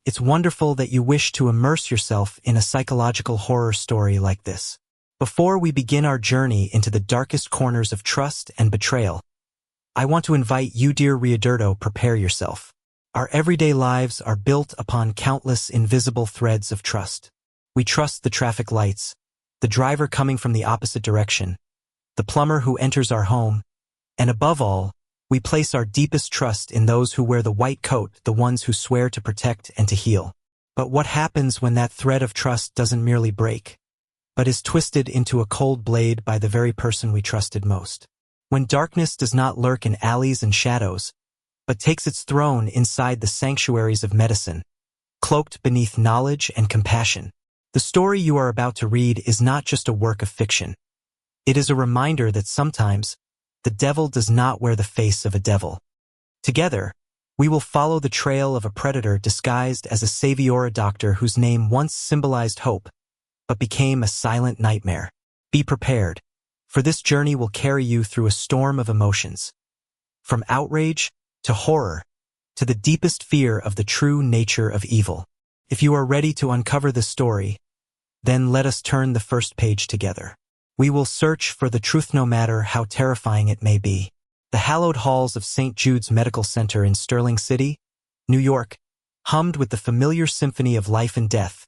It's wonderful that you wish to immerse yourself in a psychological horror story like this. Before we begin our journey into the darkest corners of trust and betrayal, I want to invite you, dear Riaderto, prepare yourself. Our everyday lives are built upon countless invisible threads of trust. We trust the traffic lights, the driver coming from the opposite direction, the plumber who enters our home, and above all, we place our deepest trust in those who wear the white coat, the ones who swear to protect and to heal. But what happens when that thread of trust doesn't merely break, but is twisted into a cold blade by the very person we trusted most? When darkness does not lurk in alleys and shadows, but takes its throne inside the sanctuaries of medicine, cloaked beneath knowledge and compassion. The story you are about to read is not just a work of fiction. It is a reminder that sometimes the devil does not wear the face of a devil. Together, we will follow the trail of a predator disguised as a Saviora doctor whose name once symbolized hope, but became a silent nightmare. Be prepared, for this journey will carry you through a storm of emotions. From outrage to horror, to the deepest fear of the true nature of evil. If you are ready to uncover this story, then let us turn the first page together. We will search for the truth no matter how terrifying it may be. The hallowed halls of St. Jude's Medical Center in Sterling City, New York, hummed with the familiar symphony of life and death,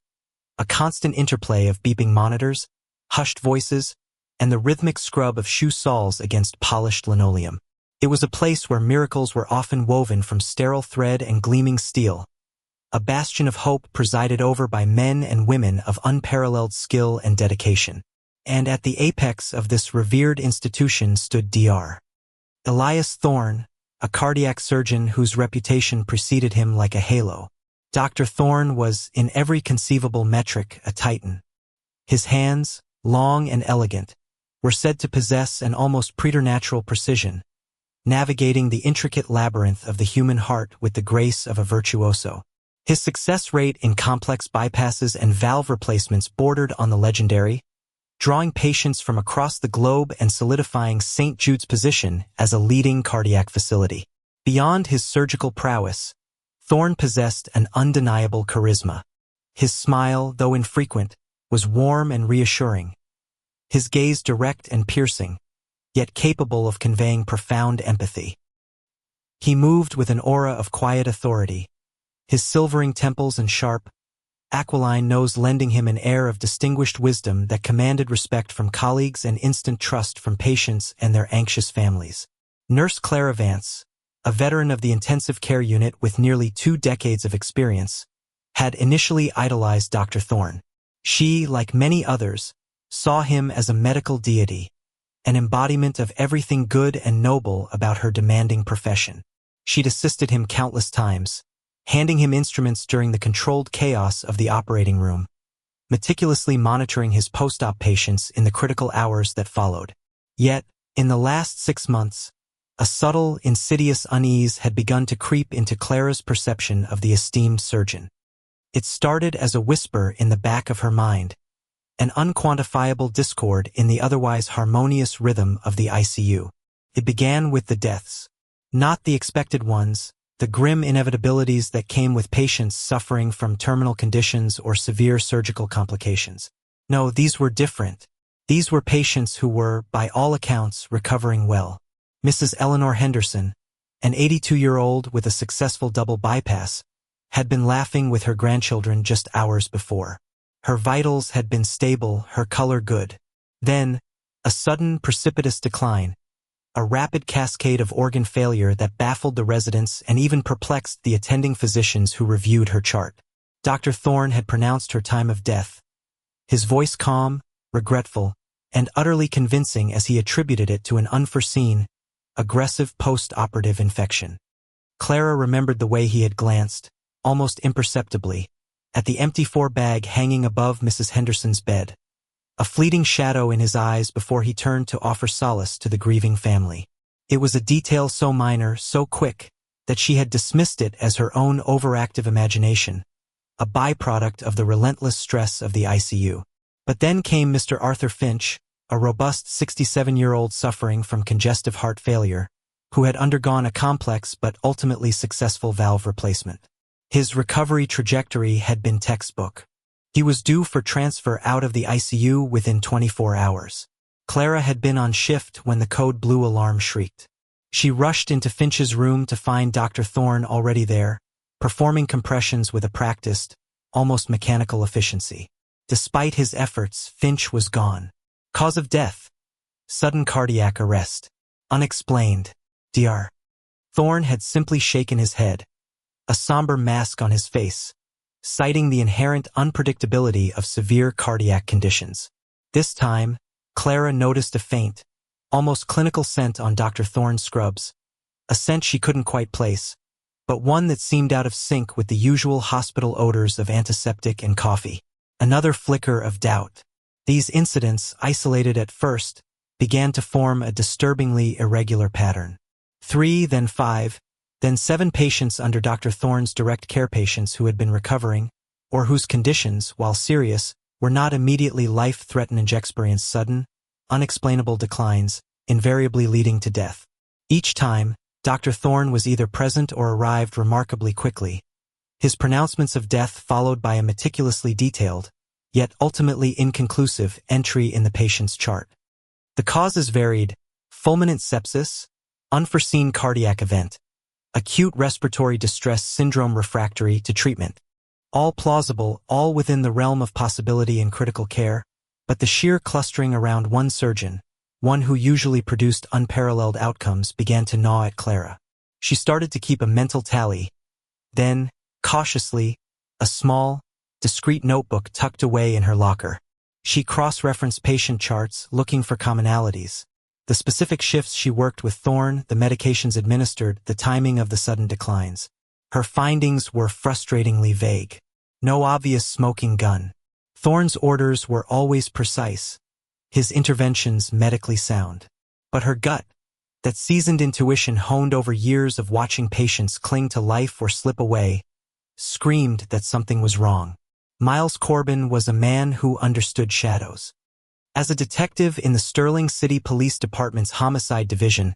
a constant interplay of beeping monitors, hushed voices, and the rhythmic scrub of shoe soles against polished linoleum. It was a place where miracles were often woven from sterile thread and gleaming steel, a bastion of hope presided over by men and women of unparalleled skill and dedication. And at the apex of this revered institution stood Dr. Elias Thorne, a cardiac surgeon whose reputation preceded him like a halo. Dr. Thorne was, in every conceivable metric, a titan. His hands, long and elegant, were said to possess an almost preternatural precision, navigating the intricate labyrinth of the human heart with the grace of a virtuoso. His success rate in complex bypasses and valve replacements bordered on the legendary, drawing patients from across the globe and solidifying St. Jude's position as a leading cardiac facility. Beyond his surgical prowess, Thorne possessed an undeniable charisma. His smile, though infrequent, was warm and reassuring. His gaze direct and piercing, yet capable of conveying profound empathy. He moved with an aura of quiet authority, his silvering temples and sharp, aquiline nose lending him an air of distinguished wisdom that commanded respect from colleagues and instant trust from patients and their anxious families. Nurse Clara Vance, a veteran of the intensive care unit with nearly 2 decades of experience, had initially idolized Dr. Thorne. She, like many others, saw him as a medical deity, an embodiment of everything good and noble about her demanding profession. She'd assisted him countless times, handing him instruments during the controlled chaos of the operating room, meticulously monitoring his post-op patients in the critical hours that followed. Yet, in the last 6 months, a subtle, insidious unease had begun to creep into Clara's perception of the esteemed surgeon. It started as a whisper in the back of her mind, an unquantifiable discord in the otherwise harmonious rhythm of the ICU. It began with the deaths. Not the expected ones, the grim inevitabilities that came with patients suffering from terminal conditions or severe surgical complications. No, these were different. These were patients who were, by all accounts, recovering well. Mrs. Eleanor Henderson, an 82-year-old with a successful double bypass, had been laughing with her grandchildren just hours before. Her vitals had been stable, her color good. Then, a sudden, precipitous decline, a rapid cascade of organ failure that baffled the residents and even perplexed the attending physicians who reviewed her chart. Dr. Thorne had pronounced her time of death, his voice calm, regretful, and utterly convincing as he attributed it to an unforeseen, aggressive post-operative infection. Clara remembered the way he had glanced, almost imperceptibly, at the empty 4-bag hanging above Mrs. Henderson's bed, a fleeting shadow in his eyes before he turned to offer solace to the grieving family. It was a detail so minor, so quick, that she had dismissed it as her own overactive imagination, a byproduct of the relentless stress of the ICU. But then came Mr. Arthur Finch, a robust 67-year-old suffering from congestive heart failure, who had undergone a complex but ultimately successful valve replacement. His recovery trajectory had been textbook. He was due for transfer out of the ICU within 24 hours. Clara had been on shift when the code blue alarm shrieked. She rushed into Finch's room to find Dr. Thorne already there, performing compressions with a practiced, almost mechanical efficiency. Despite his efforts, Finch was gone. Cause of death: sudden cardiac arrest. Unexplained. Dr. Thorne had simply shaken his head, a somber mask on his face, citing the inherent unpredictability of severe cardiac conditions. This time, Clara noticed a faint, almost clinical scent on Dr. Thorne's scrubs, a scent she couldn't quite place, but one that seemed out of sync with the usual hospital odors of antiseptic and coffee. Another flicker of doubt. These incidents, isolated at first, began to form a disturbingly irregular pattern. 3, then 5, then 7 patients under Dr. Thorne's direct care, patients who had been recovering, or whose conditions, while serious, were not immediately life-threatening, experienced sudden, unexplainable declines, invariably leading to death. Each time, Dr. Thorne was either present or arrived remarkably quickly, his pronouncements of death followed by a meticulously detailed, yet ultimately inconclusive, entry in the patient's chart. The causes varied: fulminant sepsis, unforeseen cardiac event, acute respiratory distress syndrome refractory to treatment. All plausible, all within the realm of possibility in critical care, but the sheer clustering around one surgeon, one who usually produced unparalleled outcomes, began to gnaw at Clara. She started to keep a mental tally. Then, cautiously, a small, discreet notebook tucked away in her locker. She cross-referenced patient charts, looking for commonalities. The specific shifts she worked with Thorne, the medications administered, the timing of the sudden declines. Her findings were frustratingly vague. No obvious smoking gun. Thorne's orders were always precise, his interventions medically sound. But her gut, that seasoned intuition honed over years of watching patients cling to life or slip away, screamed that something was wrong. Miles Corbin was a man who understood shadows. As a detective in the Sterling City Police Department's Homicide Division,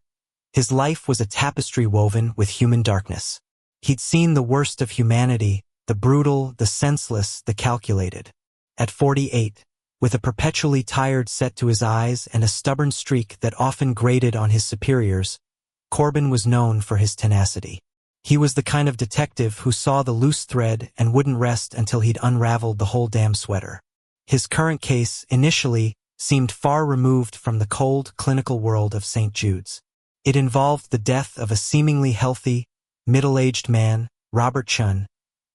his life was a tapestry woven with human darkness. He'd seen the worst of humanity, the brutal, the senseless, the calculated. At 48, with a perpetually tired set to his eyes and a stubborn streak that often grated on his superiors, Corbin was known for his tenacity. He was the kind of detective who saw the loose thread and wouldn't rest until he'd unraveled the whole damn sweater. His current case, initially, seemed far removed from the cold, clinical world of St. Jude's. It involved the death of a seemingly healthy, middle-aged man, Robert Chun,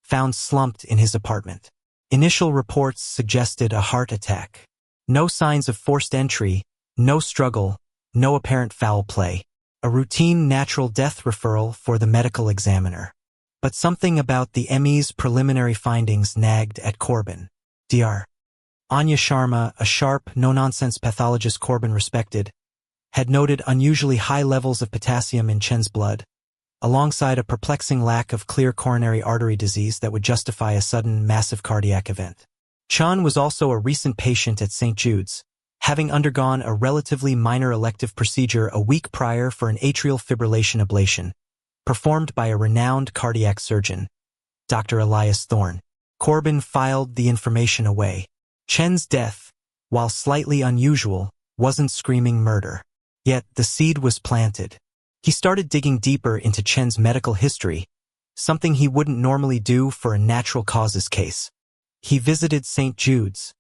found slumped in his apartment. Initial reports suggested a heart attack. No signs of forced entry, no struggle, no apparent foul play. A routine natural death referral for the medical examiner. But something about the ME's preliminary findings nagged at Corbin. Dr. Anya Sharma, a sharp, no-nonsense pathologist Corbin respected, had noted unusually high levels of potassium in Chen's blood, alongside a perplexing lack of clear coronary artery disease that would justify a sudden, massive cardiac event. Chen was also a recent patient at St. Jude's, having undergone a relatively minor elective procedure a week prior for an atrial fibrillation ablation, performed by a renowned cardiac surgeon, Dr. Elias Thorne. Corbin filed the information away. Chen's death, while slightly unusual, wasn't screaming murder. Yet the seed was planted. He started digging deeper into Chen's medical history, something he wouldn't normally do for a natural causes case. He visited St. Jude's,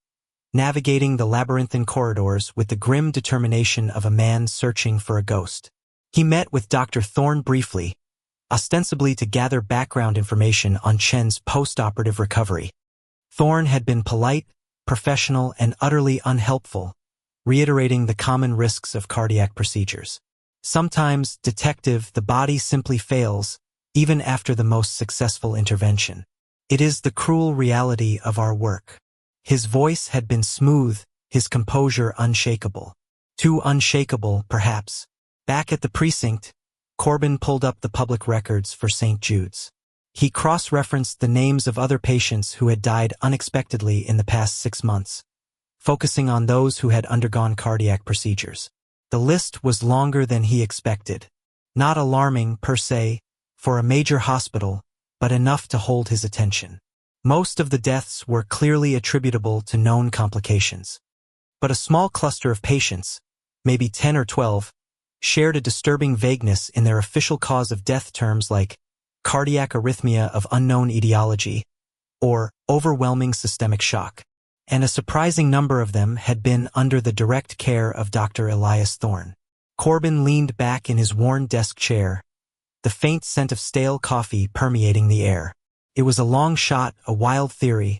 navigating the labyrinthine corridors with the grim determination of a man searching for a ghost. He met with Dr. Thorne briefly, ostensibly to gather background information on Chen's post-operative recovery. Thorne had been polite, professional, and utterly unhelpful, reiterating the common risks of cardiac procedures. Sometimes, detective, the body simply fails, even after the most successful intervention. It is the cruel reality of our work. His voice had been smooth, his composure unshakable. Too unshakable, perhaps. Back at the precinct, Corbin pulled up the public records for St. Jude's. He cross-referenced the names of other patients who had died unexpectedly in the past 6 months, focusing on those who had undergone cardiac procedures. The list was longer than he expected. Not alarming, per se, for a major hospital, but enough to hold his attention. Most of the deaths were clearly attributable to known complications. But a small cluster of patients, maybe 10 or 12, shared a disturbing vagueness in their official cause of death terms like cardiac arrhythmia of unknown etiology or overwhelming systemic shock. And a surprising number of them had been under the direct care of Dr. Elias Thorne. Corbin leaned back in his worn desk chair, the faint scent of stale coffee permeating the air. It was a long shot, a wild theory,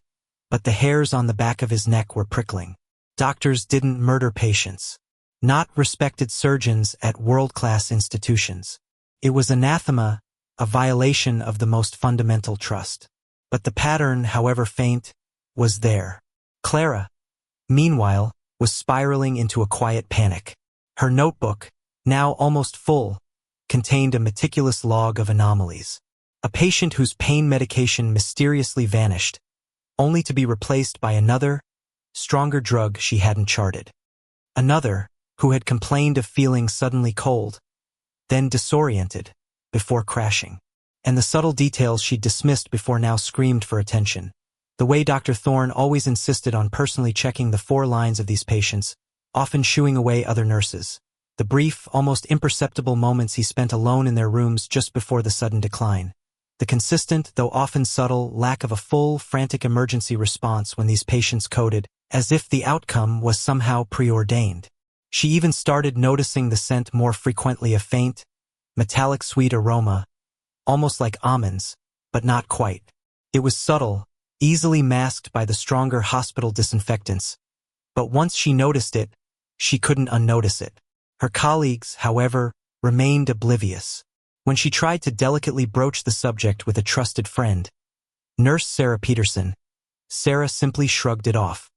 but the hairs on the back of his neck were prickling. Doctors didn't murder patients. Not respected surgeons at world-class institutions. It was anathema, a violation of the most fundamental trust. But the pattern, however faint, was there. Clara, meanwhile, was spiraling into a quiet panic. Her notebook, now almost full, contained a meticulous log of anomalies. A patient whose pain medication mysteriously vanished, only to be replaced by another, stronger drug she hadn't charted. Another, who had complained of feeling suddenly cold, then disoriented, before crashing. And the subtle details she'd dismissed before now screamed for attention. The way Dr. Thorne always insisted on personally checking the 4 lines of these patients, often shooing away other nurses. The brief, almost imperceptible moments he spent alone in their rooms just before the sudden decline. The consistent, though often subtle, lack of a full, frantic emergency response when these patients coded, as if the outcome was somehow preordained. She even started noticing the scent more frequently, a faint, metallic sweet aroma, almost like almonds, but not quite. It was subtle, easily masked by the stronger hospital disinfectants, but once she noticed it, she couldn't unnotice it. Her colleagues, however, remained oblivious. When she tried to delicately broach the subject with a trusted friend, Nurse Sarah Peterson, Sarah simply shrugged it off.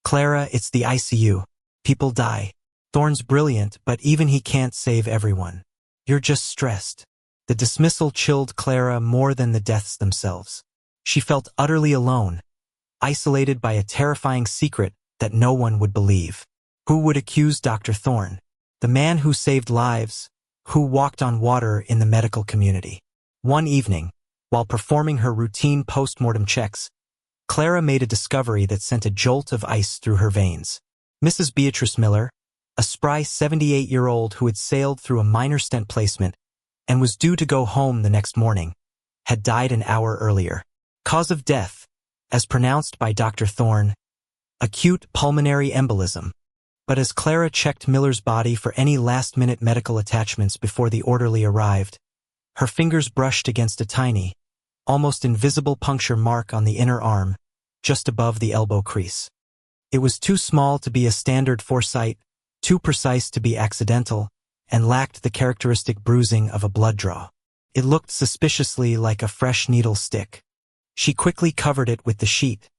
"Clara, it's the ICU. People die. Thorne's brilliant, but even he can't save everyone. You're just stressed." The dismissal chilled Clara more than the deaths themselves. She felt utterly alone, isolated by a terrifying secret that no one would believe. Who would accuse Dr. Thorne? The man who saved lives, who walked on water in the medical community. One evening, while performing her routine post-mortem checks, Clara made a discovery that sent a jolt of ice through her veins. Mrs. Beatrice Miller, a spry 78-year-old who had sailed through a minor stent placement and was due to go home the next morning, had died an hour earlier. Cause of death, as pronounced by Dr. Thorne, acute pulmonary embolism. But as Clara checked Miller's body for any last-minute medical attachments before the orderly arrived, her fingers brushed against a tiny, almost invisible puncture mark on the inner arm, just above the elbow crease. It was too small to be a standard foresight, too precise to be accidental, and lacked the characteristic bruising of a blood draw. It looked suspiciously like a fresh needle stick. She quickly covered it with the sheet,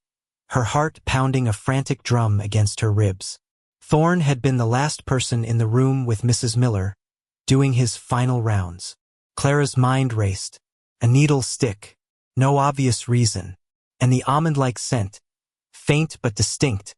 her heart pounding a frantic drum against her ribs. Thorne had been the last person in the room with Mrs. Miller, doing his final rounds. Clara's mind raced. A needle stick, no obvious reason, and the almond-like scent, faint but distinct,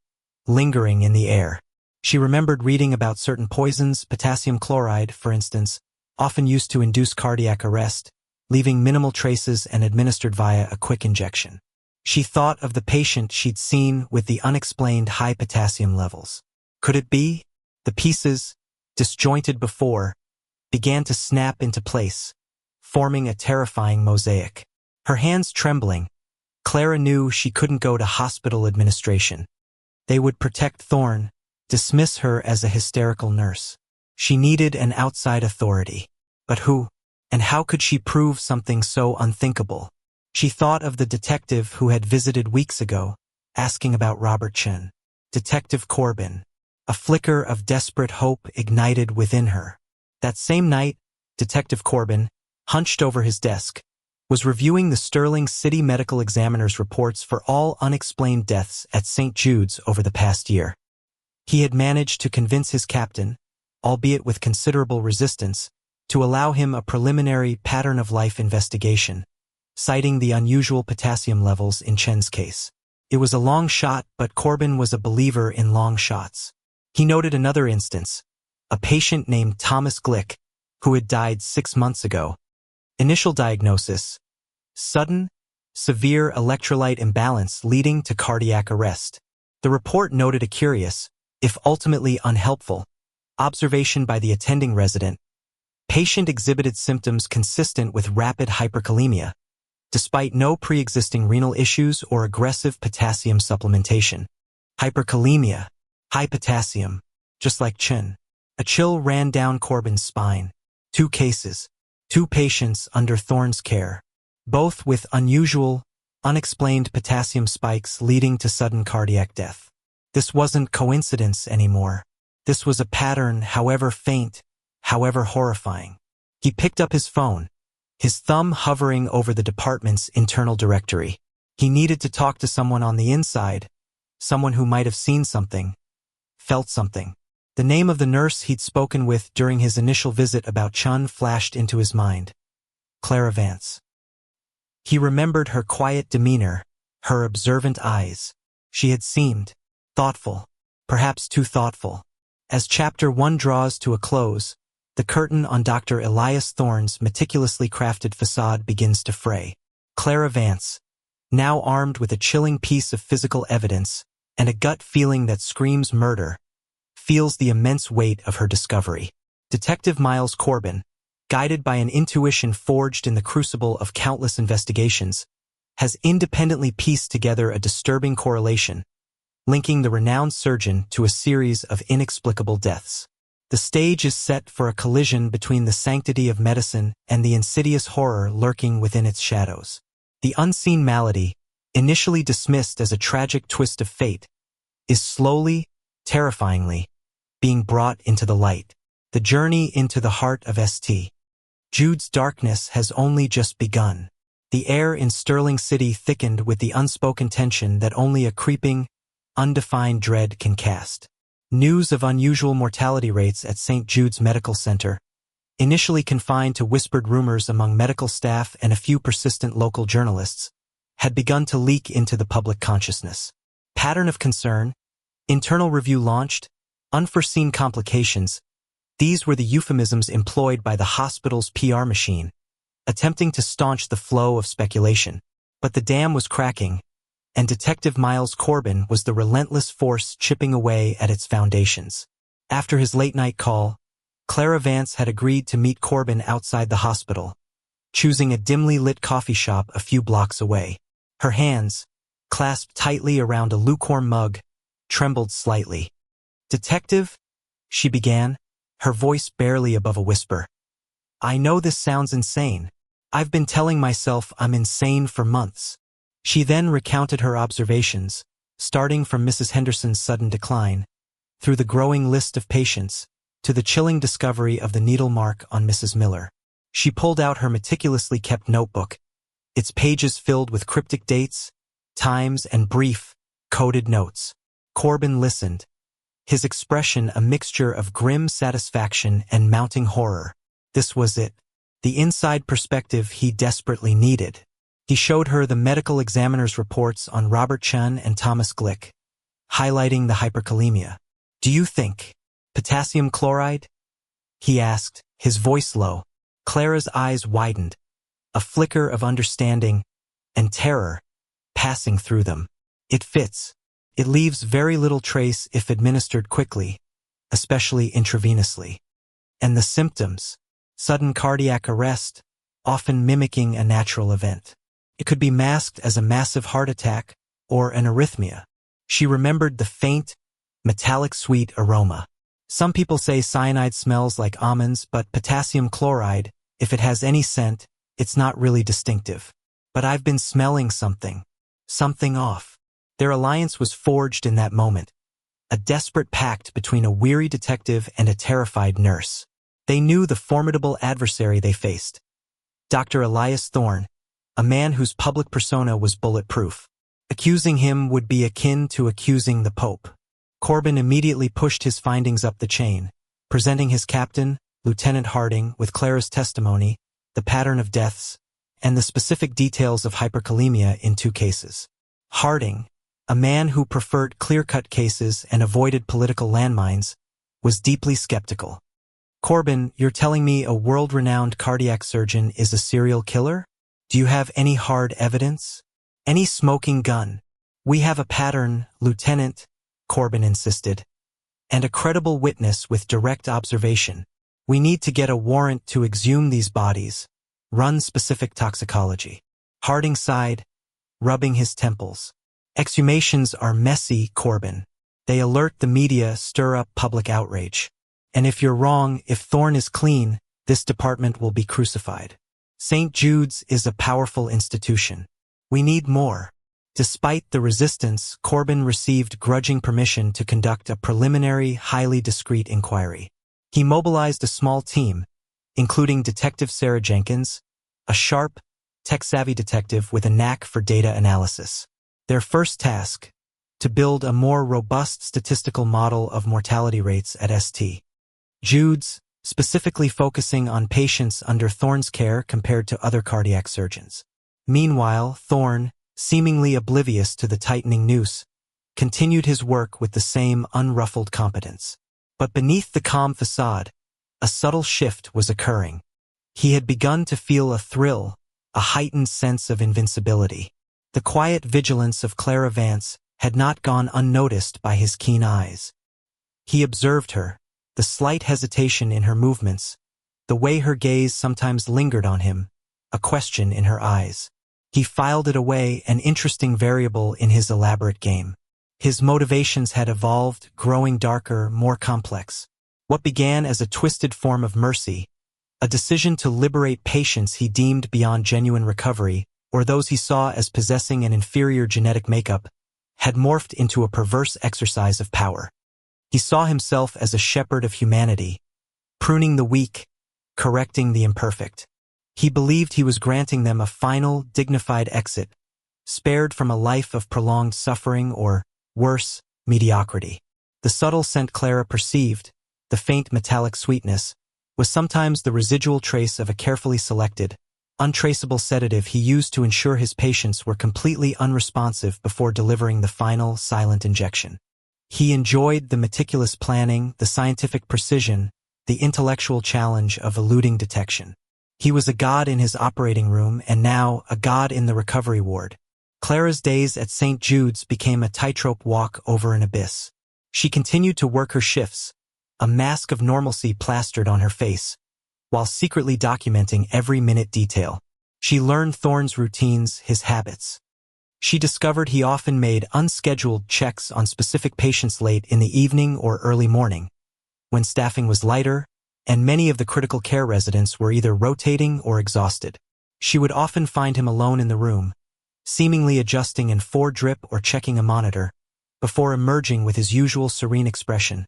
lingering in the air. She remembered reading about certain poisons, potassium chloride, for instance, often used to induce cardiac arrest, leaving minimal traces and administered via a quick injection. She thought of the patient she'd seen with the unexplained high potassium levels. Could it be? The pieces, disjointed before, began to snap into place, forming a terrifying mosaic. Her hands trembling, Clara knew she couldn't go to hospital administration. They would protect Thorne, dismiss her as a hysterical nurse. She needed an outside authority. But who? And how could she prove something so unthinkable? She thought of the detective who had visited weeks ago, asking about Robert Chen. Detective Corbin. A flicker of desperate hope ignited within her. That same night, Detective Corbin, hunched over his desk, was reviewing the Sterling City Medical Examiner's reports for all unexplained deaths at St. Jude's over the past year. He had managed to convince his captain, albeit with considerable resistance, to allow him a preliminary pattern-of-life investigation, citing the unusual potassium levels in Chen's case. It was a long shot, but Corbin was a believer in long shots. He noted another instance, a patient named Thomas Glick, who had died 6 months ago. Initial diagnosis, sudden, severe electrolyte imbalance leading to cardiac arrest. The report noted a curious, if ultimately unhelpful, observation by the attending resident. Patient exhibited symptoms consistent with rapid hyperkalemia, despite no pre-existing renal issues or aggressive potassium supplementation. Hyperkalemia, high potassium, just like Chen. A chill ran down Corbin's spine. 2 cases, 2 patients under Thorne's care, both with unusual, unexplained potassium spikes leading to sudden cardiac death. This wasn't coincidence anymore. This was a pattern, however faint, however horrifying. He picked up his phone, his thumb hovering over the department's internal directory. He needed to talk to someone on the inside, someone who might have seen something, felt something. The name of the nurse he'd spoken with during his initial visit about Chun flashed into his mind. Clara Vance. He remembered her quiet demeanor, her observant eyes. She had seemed thoughtful, perhaps too thoughtful. As Chapter 1 draws to a close, the curtain on Dr. Elias Thorne's meticulously crafted facade begins to fray. Clara Vance, now armed with a chilling piece of physical evidence and a gut feeling that screams murder, feels the immense weight of her discovery. Detective Miles Corbin, guided by an intuition forged in the crucible of countless investigations, has independently pieced together a disturbing correlation, linking the renowned surgeon to a series of inexplicable deaths. The stage is set for a collision between the sanctity of medicine and the insidious horror lurking within its shadows. The unseen malady, initially dismissed as a tragic twist of fate, is slowly, terrifyingly, being brought into the light. The journey into the heart of St. Jude's darkness has only just begun. The air in Sterling City thickened with the unspoken tension that only a creeping, undefined dread can cast. News of unusual mortality rates at St. Jude's Medical Center, initially confined to whispered rumors among medical staff and a few persistent local journalists, had begun to leak into the public consciousness. Pattern of concern, internal review launched, unforeseen complications. These were the euphemisms employed by the hospital's PR machine, attempting to staunch the flow of speculation. But the dam was cracking, and Detective Miles Corbin was the relentless force chipping away at its foundations. After his late-night call, Clara Vance had agreed to meet Corbin outside the hospital, choosing a dimly lit coffee shop a few blocks away. Her hands, clasped tightly around a lukewarm mug, trembled slightly. "Detective," she began, her voice barely above a whisper. "I know this sounds insane. I've been telling myself I'm insane for months." She then recounted her observations, starting from Mrs. Henderson's sudden decline, through the growing list of patients, to the chilling discovery of the needle mark on Mrs. Miller. She pulled out her meticulously kept notebook, its pages filled with cryptic dates, times, and brief, coded notes. Corbin listened, his expression a mixture of grim satisfaction and mounting horror. This was it, the inside perspective he desperately needed. He showed her the medical examiner's reports on Robert Chun and Thomas Glick, highlighting the hyperkalemia. "Do you think potassium chloride?" he asked, his voice low. Clara's eyes widened, a flicker of understanding and terror passing through them. "It fits. It leaves very little trace if administered quickly, especially intravenously. And the symptoms, sudden cardiac arrest, often mimicking a natural event. It could be masked as a massive heart attack or an arrhythmia." She remembered the faint, metallic sweet aroma. Some people say cyanide smells like almonds, but potassium chloride, if it has any scent, it's not really distinctive. But I've been smelling something off. Their alliance was forged in that moment, a desperate pact between a weary detective and a terrified nurse. They knew the formidable adversary they faced. Dr. Elias Thorne, a man whose public persona was bulletproof. Accusing him would be akin to accusing the Pope. Corbin immediately pushed his findings up the chain, presenting his captain, Lieutenant Harding, with Clara's testimony, the pattern of deaths, and the specific details of hyperkalemia in 2 cases. Harding, a man who preferred clear-cut cases and avoided political landmines, was deeply skeptical. "Corbin, you're telling me a world-renowned cardiac surgeon is a serial killer? Do you have any hard evidence? Any smoking gun? We have a pattern, Lieutenant, Corbin insisted, and a credible witness with direct observation. We need to get a warrant to exhume these bodies, run specific toxicology. Harding sighed, rubbing his temples. Exhumations are messy, Corbin. They alert the media, stir up public outrage. And if you're wrong, if Thorne is clean, this department will be crucified. St. Jude's is a powerful institution. We need more. Despite the resistance, Corbin received grudging permission to conduct a preliminary, highly discreet inquiry. He mobilized a small team, including Detective Sarah Jenkins, a sharp, tech-savvy detective with a knack for data analysis. Their first task, to build a more robust statistical model of mortality rates at St. Jude's, specifically focusing on patients under Thorne's care compared to other cardiac surgeons. Meanwhile, Thorne, seemingly oblivious to the tightening noose, continued his work with the same unruffled competence. But beneath the calm facade, a subtle shift was occurring. He had begun to feel a thrill, a heightened sense of invincibility. The quiet vigilance of Clara Vance had not gone unnoticed by his keen eyes. He observed her, the slight hesitation in her movements, the way her gaze sometimes lingered on him, a question in her eyes. He filed it away, an interesting variable in his elaborate game. His motivations had evolved, growing darker, more complex. What began as a twisted form of mercy, a decision to liberate patients he deemed beyond genuine recovery, or those he saw as possessing an inferior genetic makeup, had morphed into a perverse exercise of power. He saw himself as a shepherd of humanity, pruning the weak, correcting the imperfect. He believed he was granting them a final, dignified exit, spared from a life of prolonged suffering or, worse, mediocrity. The subtle scent Clara perceived, the faint metallic sweetness, was sometimes the residual trace of a carefully selected, untraceable sedative he used to ensure his patients were completely unresponsive before delivering the final, silent injection. He enjoyed the meticulous planning, the scientific precision, the intellectual challenge of eluding detection. He was a god in his operating room and now a god in the recovery ward. Clara's days at St. Jude's became a tightrope walk over an abyss. She continued to work her shifts, a mask of normalcy plastered on her face, while secretly documenting every minute detail. She learned Thorne's routines, his habits. She discovered he often made unscheduled checks on specific patients late in the evening or early morning, when staffing was lighter, and many of the critical care residents were either rotating or exhausted. She would often find him alone in the room, seemingly adjusting an IV drip or checking a monitor, before emerging with his usual serene expression,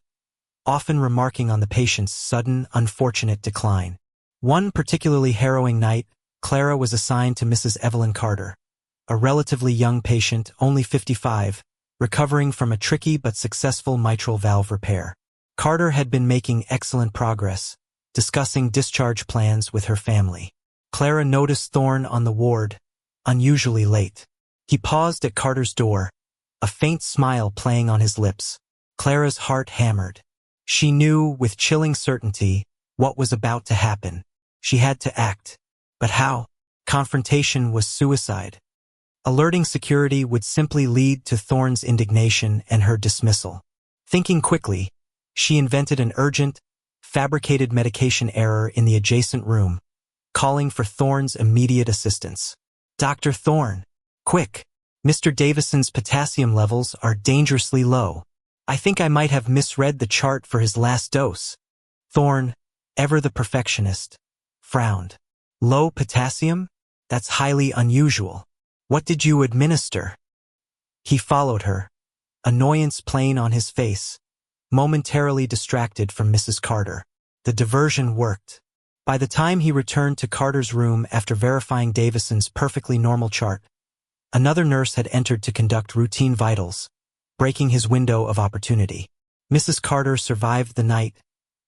often remarking on the patient's sudden, unfortunate decline. One particularly harrowing night, Clara was assigned to Mrs. Evelyn Carter, a relatively young patient, only 55, recovering from a tricky but successful mitral valve repair. Carter had been making excellent progress, discussing discharge plans with her family. Clara noticed Thorne on the ward, unusually late. He paused at Carter's door, a faint smile playing on his lips. Clara's heart hammered. She knew, with chilling certainty, what was about to happen. She had to act. But how? Confrontation was suicide. Alerting security would simply lead to Thorne's indignation and her dismissal. Thinking quickly, she invented an urgent, fabricated medication error in the adjacent room, calling for Thorne's immediate assistance. Dr. Thorne, quick! Mr. Davison's potassium levels are dangerously low. I think I might have misread the chart for his last dose. Thorne, ever the perfectionist, frowned. Low potassium? That's highly unusual. What did you administer? He followed her, annoyance plain on his face, momentarily distracted from Mrs. Carter. The diversion worked. By the time he returned to Carter's room after verifying Davison's perfectly normal chart, another nurse had entered to conduct routine vitals, breaking his window of opportunity. Mrs. Carter survived the night,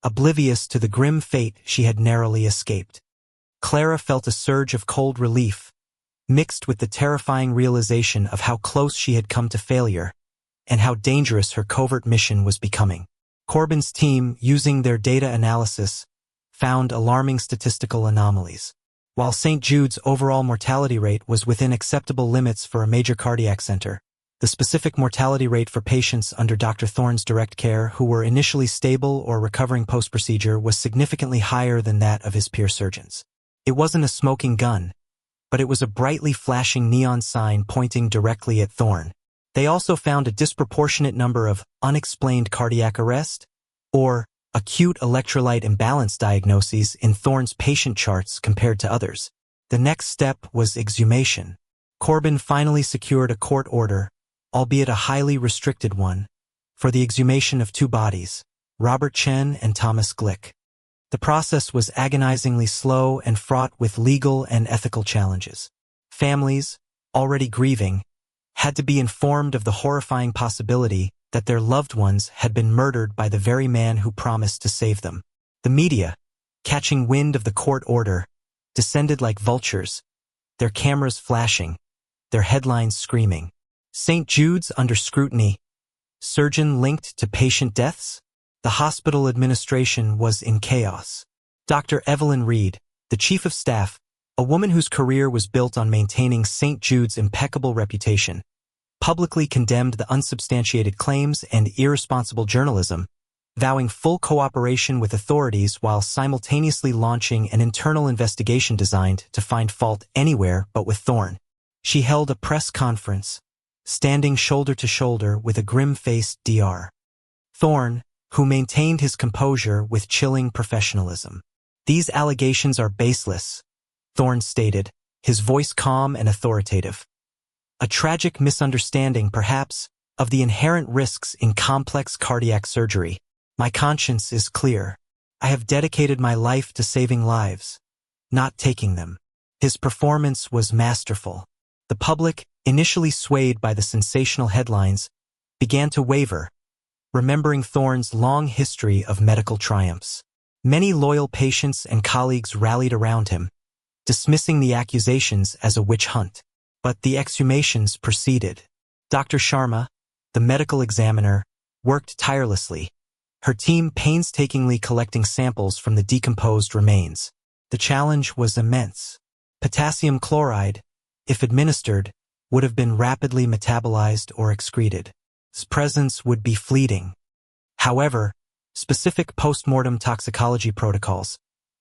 oblivious to the grim fate she had narrowly escaped. Clara felt a surge of cold relief, mixed with the terrifying realization of how close she had come to failure, and how dangerous her covert mission was becoming. Corbin's team, using their data analysis, found alarming statistical anomalies. while St. Jude's overall mortality rate was within acceptable limits for a major cardiac center. The specific mortality rate for patients under Dr. Thorne's direct care who were initially stable or recovering post-procedure was significantly higher than that of his peer surgeons. It wasn't a smoking gun, but it was a brightly flashing neon sign pointing directly at Thorne. They also found a disproportionate number of unexplained cardiac arrest or acute electrolyte imbalance diagnoses in Thorne's patient charts compared to others. The next step was exhumation. Corbin finally secured a court order, albeit a highly restricted one, for the exhumation of two bodies, Robert Chen and Thomas Glick. The process was agonizingly slow and fraught with legal and ethical challenges. Families, already grieving, had to be informed of the horrifying possibility that their loved ones had been murdered by the very man who promised to save them. The media, catching wind of the court order, descended like vultures, their cameras flashing, their headlines screaming. St. Jude's under scrutiny. Surgeon linked to patient deaths? The hospital administration was in chaos. Dr. Evelyn Reed, the chief of staff, a woman whose career was built on maintaining St. Jude's impeccable reputation, publicly condemned the unsubstantiated claims and irresponsible journalism, vowing full cooperation with authorities while simultaneously launching an internal investigation designed to find fault anywhere but with Thorne. She held a press conference, standing shoulder to shoulder with a grim-faced Dr. Thorne, who maintained his composure with chilling professionalism. "These allegations are baseless," Thorne stated, his voice calm and authoritative. "A tragic misunderstanding, perhaps, of the inherent risks in complex cardiac surgery. My conscience is clear. I have dedicated my life to saving lives, not taking them." His performance was masterful. The public, initially swayed by the sensational headlines, began to waver, remembering Thorne's long history of medical triumphs. Many loyal patients and colleagues rallied around him, dismissing the accusations as a witch hunt. But the exhumations proceeded. Dr. Sharma, the medical examiner, worked tirelessly, her team painstakingly collecting samples from the decomposed remains. The challenge was immense. Potassium chloride, if administered, would have been rapidly metabolized or excreted. Its presence would be fleeting. However, specific post-mortem toxicology protocols,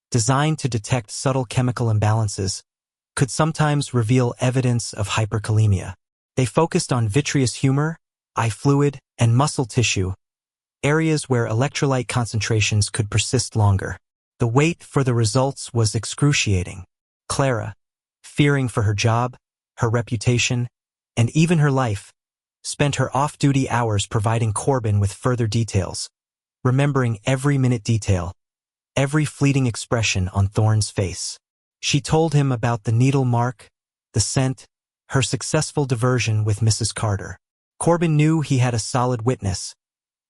designed to detect subtle chemical imbalances, could sometimes reveal evidence of hyperkalemia. They focused on vitreous humor, eye fluid, and muscle tissue, areas where electrolyte concentrations could persist longer. The wait for the results was excruciating. Clara, fearing for her job, her reputation, and even her life, spent her off-duty hours providing Corbin with further details, remembering every minute detail, every fleeting expression on Thorne's face. She told him about the needle mark, the scent, her successful diversion with Mrs. Carter. Corbin knew he had a solid witness,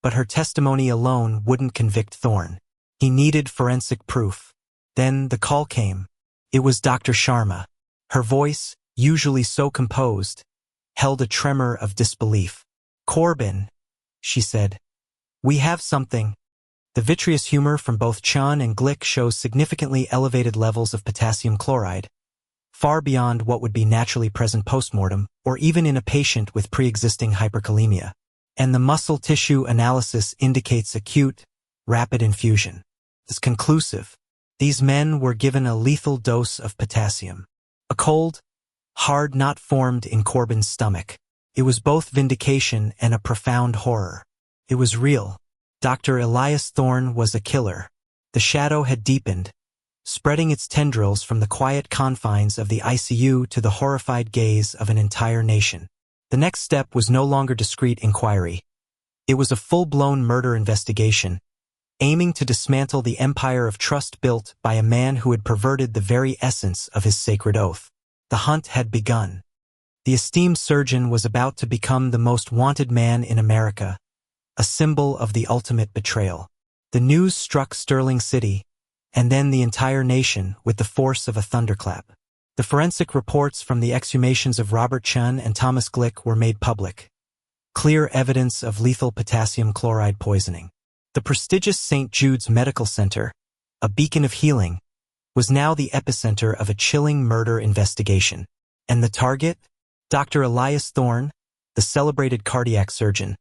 but her testimony alone wouldn't convict Thorne. He needed forensic proof. Then the call came. It was Dr. Sharma. Her voice, usually so composed, held a tremor of disbelief. "Corbin," she said, "we have something." The vitreous humor from both Chen and Glick shows significantly elevated levels of potassium chloride, far beyond what would be naturally present postmortem or even in a patient with pre-existing hyperkalemia. And the muscle tissue analysis indicates acute, rapid infusion. It's conclusive. These men were given a lethal dose of potassium. A cold, hard knot formed in Corbin's stomach. It was both vindication and a profound horror. It was real. Dr. Elias Thorne was a killer. The shadow had deepened, spreading its tendrils from the quiet confines of the ICU to the horrified gaze of an entire nation. The next step was no longer discreet inquiry. It was a full-blown murder investigation, aiming to dismantle the empire of trust built by a man who had perverted the very essence of his sacred oath. The hunt had begun. The esteemed surgeon was about to become the most wanted man in America, a symbol of the ultimate betrayal. The news struck Sterling City, and then the entire nation with the force of a thunderclap. The forensic reports from the exhumations of Robert Chen and Thomas Glick were made public. Clear evidence of lethal potassium chloride poisoning. The prestigious St. Jude's Medical Center, a beacon of healing, was now the epicenter of a chilling murder investigation. And the target? Dr. Elias Thorne, the celebrated cardiac surgeon,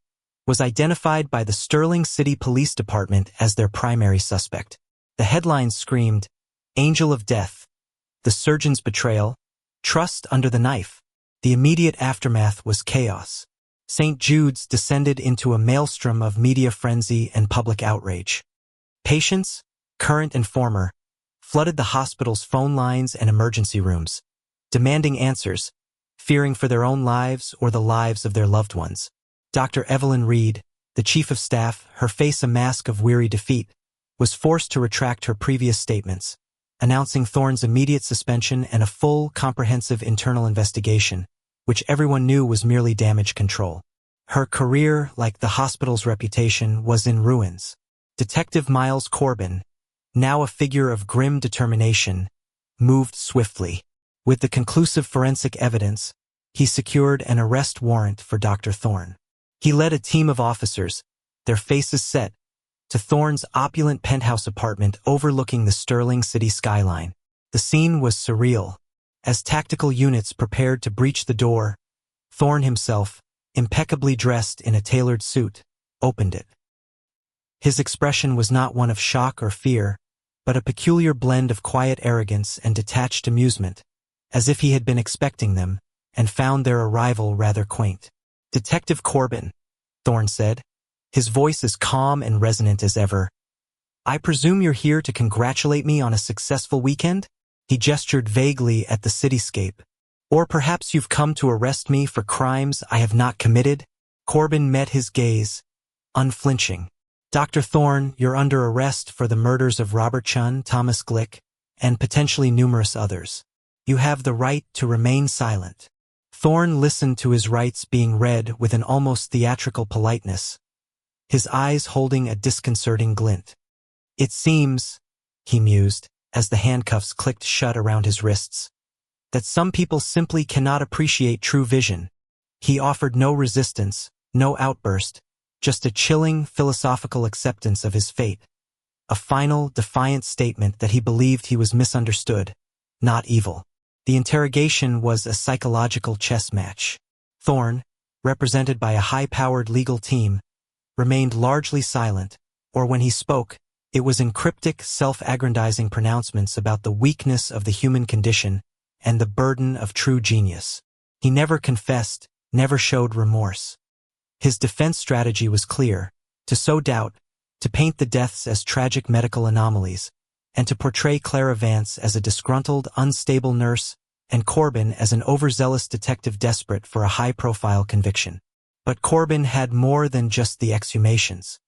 was identified by the Sterling City Police Department as their primary suspect. The headlines screamed, "Angel of Death," "The Surgeon's Betrayal," "Trust Under the Knife." The immediate aftermath was chaos. St. Jude's descended into a maelstrom of media frenzy and public outrage. Patients, current and former, flooded the hospital's phone lines and emergency rooms, demanding answers, fearing for their own lives or the lives of their loved ones. Dr. Evelyn Reed, the chief of staff, her face a mask of weary defeat, was forced to retract her previous statements, announcing Thorne's immediate suspension and a full, comprehensive internal investigation, which everyone knew was merely damage control. Her career, like the hospital's reputation, was in ruins. Detective Miles Corbin, now a figure of grim determination, moved swiftly. With the conclusive forensic evidence, he secured an arrest warrant for Dr. Thorne. He led a team of officers, their faces set, to Thorne's opulent penthouse apartment overlooking the Sterling City skyline. The scene was surreal. As tactical units prepared to breach the door, Thorne himself, impeccably dressed in a tailored suit, opened it. His expression was not one of shock or fear, but a peculiar blend of quiet arrogance and detached amusement, as if he had been expecting them, and found their arrival rather quaint. "Detective Corbin," Thorne said, his voice as calm and resonant as ever. "I presume you're here to congratulate me on a successful weekend?" He gestured vaguely at the cityscape. "Or perhaps you've come to arrest me for crimes I have not committed?" Corbin met his gaze, unflinching. "Dr. Thorne, you're under arrest for the murders of Robert Chun, Thomas Glick, and potentially numerous others. You have the right to remain silent." Thorne listened to his rights being read with an almost theatrical politeness, his eyes holding a disconcerting glint. "It seems," he mused, as the handcuffs clicked shut around his wrists, "that some people simply cannot appreciate true vision." He offered no resistance, no outburst, just a chilling, philosophical acceptance of his fate, a final, defiant statement that he believed he was misunderstood, not evil. The interrogation was a psychological chess match. Thorne, represented by a high-powered legal team, remained largely silent, or when he spoke, it was in cryptic, self-aggrandizing pronouncements about the weakness of the human condition and the burden of true genius. He never confessed, never showed remorse. His defense strategy was clear: to sow doubt, to paint the deaths as tragic medical anomalies, and to portray Clara Vance as a disgruntled, unstable nurse and Corbin as an overzealous detective desperate for a high-profile conviction. But Corbin had more than just the exhumations.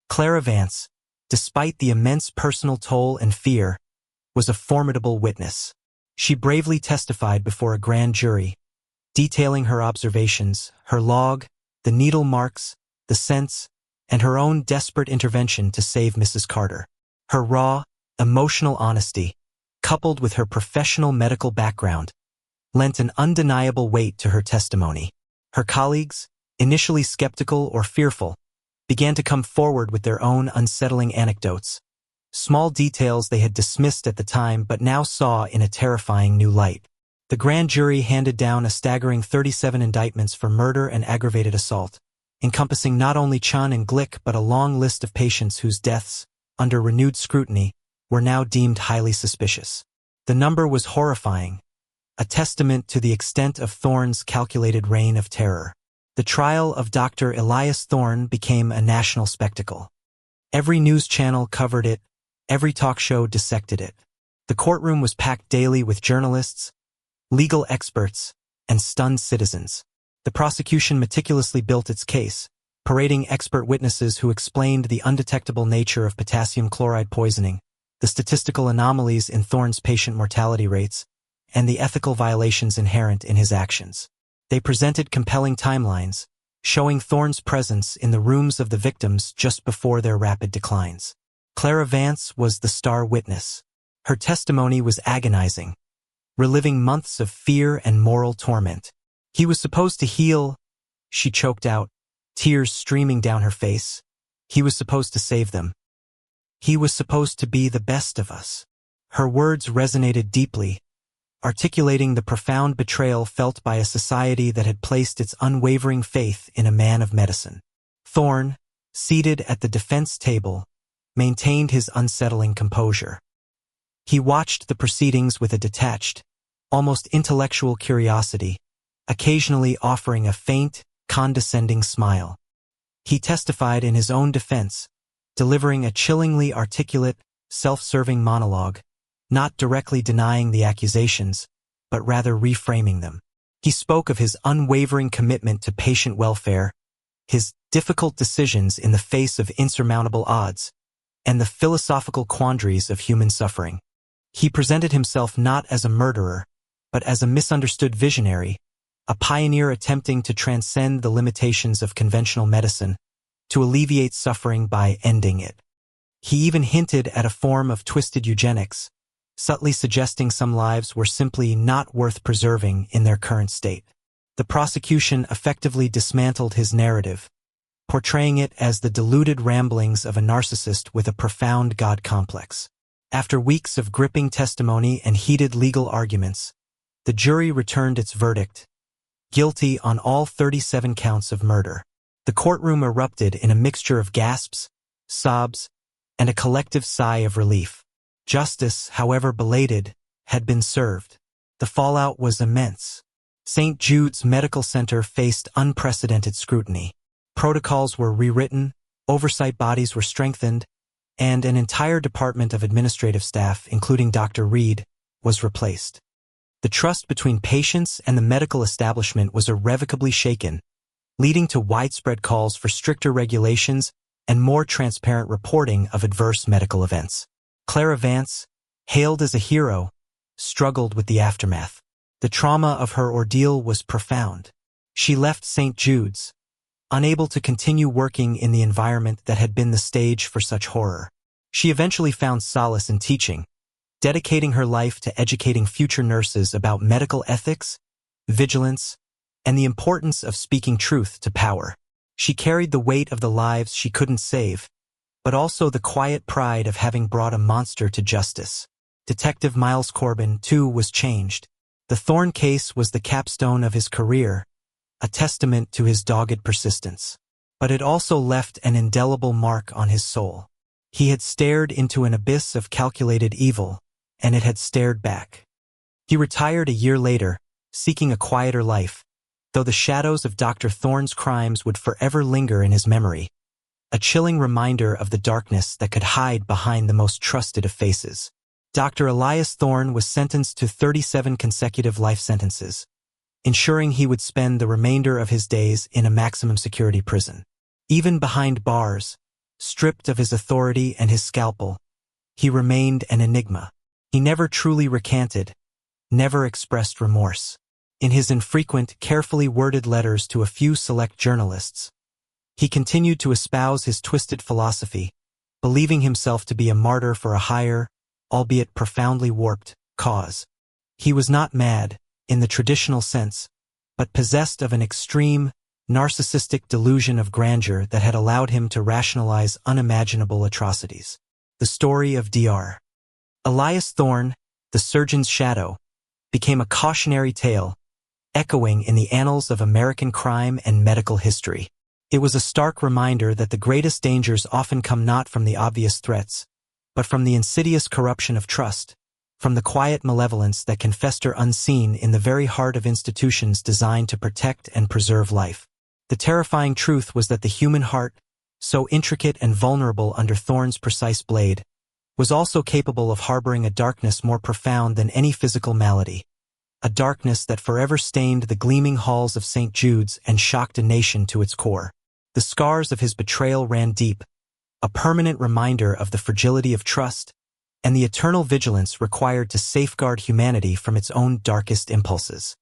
Clara Vance, despite the immense personal toll and fear, was a formidable witness. She bravely testified before a grand jury, detailing her observations, her log, the needle marks, the scents, and her own desperate intervention to save Mrs. Carter. Her raw, emotional honesty, coupled with her professional medical background, lent an undeniable weight to her testimony. Her colleagues, initially skeptical or fearful, began to come forward with their own unsettling anecdotes, small details they had dismissed at the time but now saw in a terrifying new light. The grand jury handed down a staggering 37 indictments for murder and aggravated assault, encompassing not only Chun and Glick but a long list of patients whose deaths, under renewed scrutiny, were now deemed highly suspicious. The number was horrifying, a testament to the extent of Thorne's calculated reign of terror. The trial of Dr. Elias Thorne became a national spectacle. Every news channel covered it, every talk show dissected it. The courtroom was packed daily with journalists, legal experts, and stunned citizens. The prosecution meticulously built its case, parading expert witnesses who explained the undetectable nature of potassium chloride poisoning, the statistical anomalies in Thorne's patient mortality rates, and the ethical violations inherent in his actions. They presented compelling timelines, showing Thorne's presence in the rooms of the victims just before their rapid declines. Clara Vance was the star witness. Her testimony was agonizing, reliving months of fear and moral torment. "He was supposed to heal," she choked out, tears streaming down her face. "He was supposed to save them. He was supposed to be the best of us." Her words resonated deeply, articulating the profound betrayal felt by a society that had placed its unwavering faith in a man of medicine. Thorne, seated at the defense table, maintained his unsettling composure. He watched the proceedings with a detached, almost intellectual curiosity, occasionally offering a faint, condescending smile. He testified in his own defense, delivering a chillingly articulate, self-serving monologue, not directly denying the accusations, but rather reframing them. He spoke of his unwavering commitment to patient welfare, his difficult decisions in the face of insurmountable odds, and the philosophical quandaries of human suffering. He presented himself not as a murderer, but as a misunderstood visionary, a pioneer attempting to transcend the limitations of conventional medicine, to alleviate suffering by ending it. He even hinted at a form of twisted eugenics, subtly suggesting some lives were simply not worth preserving in their current state. The prosecution effectively dismantled his narrative, portraying it as the deluded ramblings of a narcissist with a profound God complex. After weeks of gripping testimony and heated legal arguments, the jury returned its verdict, guilty on all 37 counts of murder. The courtroom erupted in a mixture of gasps, sobs, and a collective sigh of relief. Justice, however belated, had been served. The fallout was immense. St. Jude's Medical Center faced unprecedented scrutiny. Protocols were rewritten, oversight bodies were strengthened, and an entire department of administrative staff, including Dr. Reed, was replaced. The trust between patients and the medical establishment was irrevocably shaken, leading to widespread calls for stricter regulations and more transparent reporting of adverse medical events. Clara Vance, hailed as a hero, struggled with the aftermath. The trauma of her ordeal was profound. She left St. Jude's, unable to continue working in the environment that had been the stage for such horror. She eventually found solace in teaching, dedicating her life to educating future nurses about medical ethics, vigilance, and the importance of speaking truth to power. She carried the weight of the lives she couldn't save, but also the quiet pride of having brought a monster to justice. Detective Miles Corbin, too, was changed. The Thorne case was the capstone of his career, a testament to his dogged persistence. But it also left an indelible mark on his soul. He had stared into an abyss of calculated evil, and it had stared back. He retired a year later, seeking a quieter life, though the shadows of Dr. Thorne's crimes would forever linger in his memory, a chilling reminder of the darkness that could hide behind the most trusted of faces. Dr. Elias Thorne was sentenced to 37 consecutive life sentences, ensuring he would spend the remainder of his days in a maximum security prison. Even behind bars, stripped of his authority and his scalpel, he remained an enigma. He never truly recanted, never expressed remorse. In his infrequent, carefully worded letters to a few select journalists, he continued to espouse his twisted philosophy, believing himself to be a martyr for a higher, albeit profoundly warped, cause. He was not mad, in the traditional sense, but possessed of an extreme, narcissistic delusion of grandeur that had allowed him to rationalize unimaginable atrocities. The story of Dr. Elias Thorne, the surgeon's shadow, became a cautionary tale, echoing in the annals of American crime and medical history. It was a stark reminder that the greatest dangers often come not from the obvious threats, but from the insidious corruption of trust, from the quiet malevolence that can fester unseen in the very heart of institutions designed to protect and preserve life. The terrifying truth was that the human heart, so intricate and vulnerable under Thorne's precise blade, was also capable of harboring a darkness more profound than any physical malady, a darkness that forever stained the gleaming halls of St. Jude's and shocked a nation to its core. The scars of his betrayal ran deep, a permanent reminder of the fragility of trust and the eternal vigilance required to safeguard humanity from its own darkest impulses.